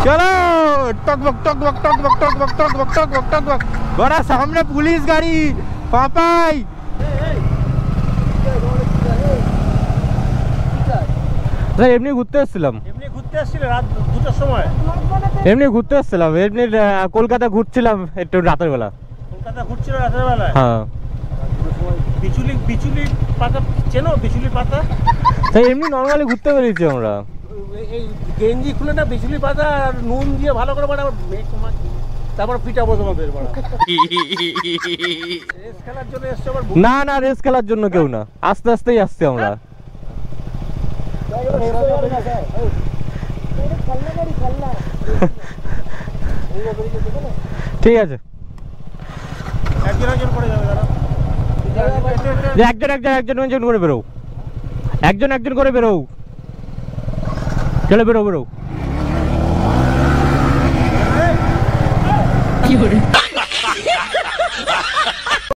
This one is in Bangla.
चलो टक बक टक बक टक बक टक बक टक बक टक बक टक बक बड़ा सामने पुलिस गाड़ी पापाई এমনি ঘুরতে আসছিলাম রাত 2টার সময় এমনি ঘুরতে আসছিলাম এমনি কলকাতা ঘুরছিলাম একটু রাতের বেলা কলকাতা ঘুরছিল রাতের বেলা হ্যাঁ বিচুলি পাতা চেনো বিচুলি পাতা তাই এমনি নরমালি ঘুরতে বেরিয়েছি আমরা এই গেঞ্জি খুলে না বিচুলি পাতা আর নুন দিয়ে ভালো করে বাড়া তারপর পিটাবো তোমাদের বাড়া রেস খেলার জন্য এসছো আবার না না রেস খেলার জন্য কেউ না আস্তে আস্তেই আসছি আমরা ঠিক আছে একজন করে যাবে দাঁড়া একজন করে বেরো একজন করে বেরো চলে বেরো কি করে